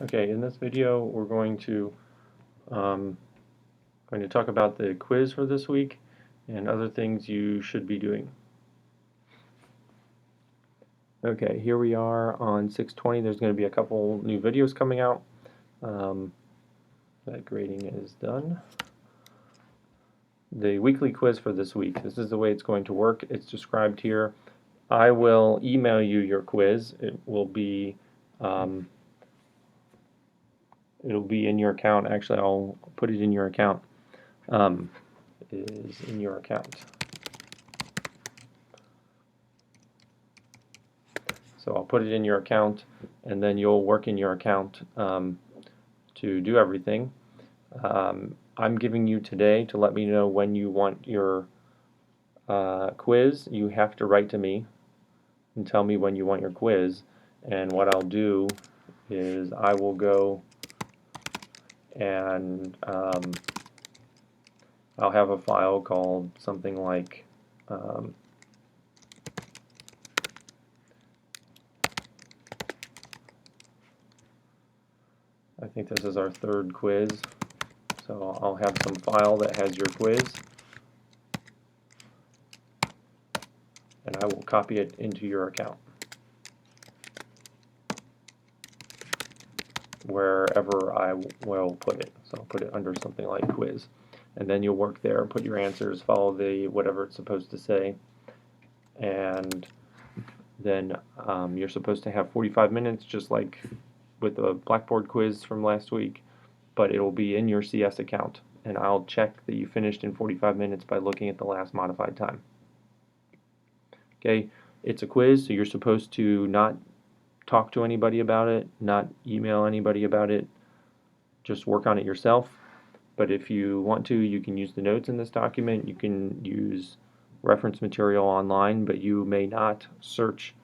Okay, in this video we're um, going to talk about the quiz for this week and other things you should be doing. Okay, here we are on 6/20. There's going to be a couple new videos coming out. That grading is done. The weekly quiz for this week. This is the way it's going to work. It's described here. I will email you your quiz. It'll be in your account. Actually, I'll put it in your account. It is in your account. So I'll put it in your account, and then you'll work in your account to do everything. I'm giving you today to let me know when you want your quiz. You have to write to me and tell me when you want your quiz. And what I'll do is I will go and I'll have a file called something like I think this is our third quiz. So I'll have some file that has your quiz, and I will copy it into your account wherever I will put it. So I'll put it under something like quiz, and then you'll work there, put your answers, follow the whatever it's supposed to say, and then you're supposed to have 45 minutes, just like with the Blackboard quiz from last week, but it'll be in your CS account, and I'll check that you finished in 45 minutes by looking at the last modified time. Okay, it's a quiz, so you're supposed to not talk to anybody about it, not email anybody about it, just work on it yourself. But if you want to, you can use the notes in this document, you can use reference material online, but you may not search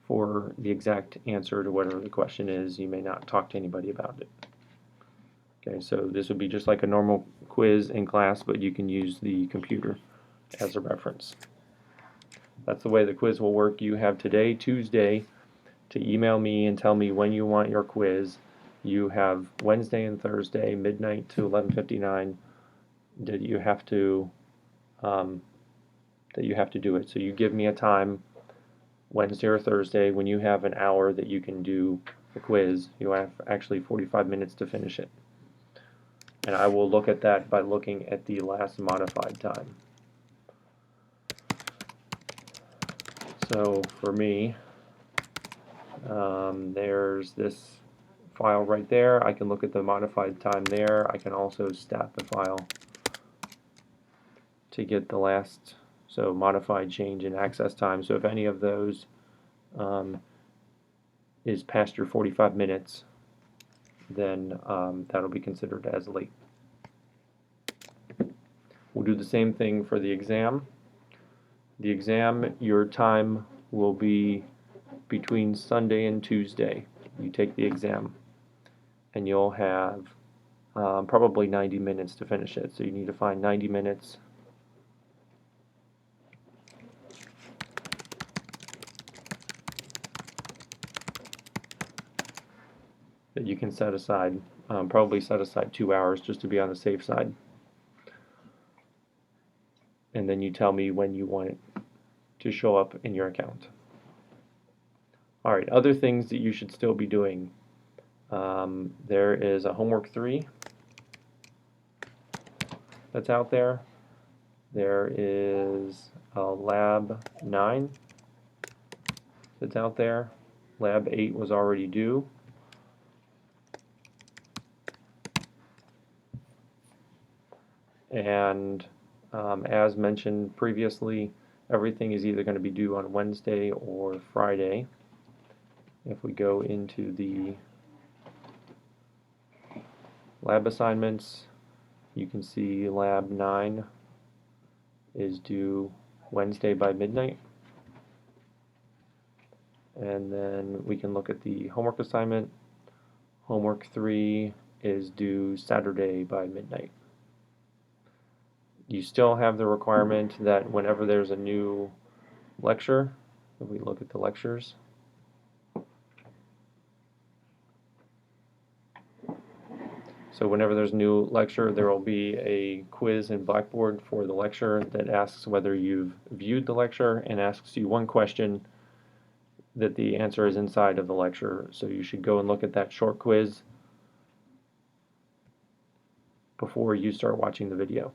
for the exact answer to whatever the question is. You may not talk to anybody about it. Okay, so this would be just like a normal quiz in class, but you can use the computer as a reference. That's the way the quiz will work. You have today, Tuesday, to email me and tell me when you want your quiz. You have Wednesday and Thursday, midnight to 11:59, that you have to do it. So you give me a time, Wednesday or Thursday, when you have an hour that you can do the quiz. You have actually 45 minutes to finish it. And I will look at that by looking at the last modified time. So for me, there's this file right there. I can look at the modified time there. I can also stat the file to get the last, so modified change in access time. So if any of those is past your 45 minutes, then that'll be considered as late. We'll do the same thing for the exam. The exam, your time will be between Sunday and Tuesday. You take the exam, and you'll have probably 90 minutes to finish it. So you need to find 90 minutes that you can set aside. Probably set aside 2 hours just to be on the safe side. And then you tell me when you want it to show up in your account. Alright, other things that you should still be doing. There is a homework 3 that's out there. There is a lab 9 that's out there. Lab 8 was already due. And as mentioned previously, everything is either going to be due on Wednesday or Friday. If we go into the lab assignments, you can see lab 9 is due Wednesday by midnight. And then we can look at the homework assignment. Homework 3 is due Saturday by midnight. You still have the requirement that whenever there's a new lecture, if we look at the lectures, So whenever there's a new lecture, there will be a quiz in Blackboard for the lecture that asks whether you've viewed the lecture and asks you one question that the answer is inside of the lecture. So you should go and look at that short quiz before you start watching the video.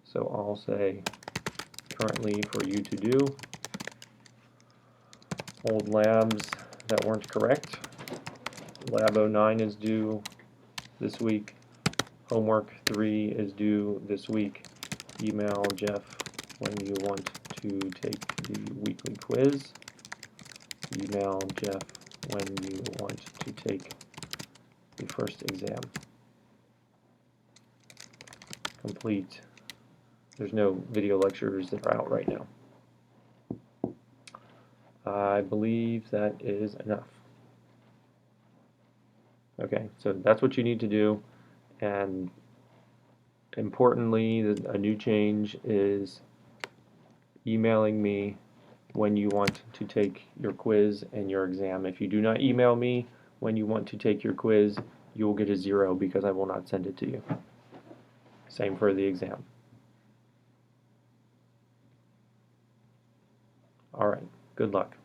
So I'll say currently for you to do. Old labs that weren't correct. Lab 09 is due this week. Homework 3 is due this week. Email Jeff when you want to take the weekly quiz. Email Jeff when you want to take the first exam. Complete. There's no video lectures that are out right now. I believe that is enough. Okay, so that's what you need to do, and importantly, a new change is emailing me when you want to take your quiz and your exam. If you do not email me when you want to take your quiz, you will get a 0 because I will not send it to you. Same for the exam. All right, good luck.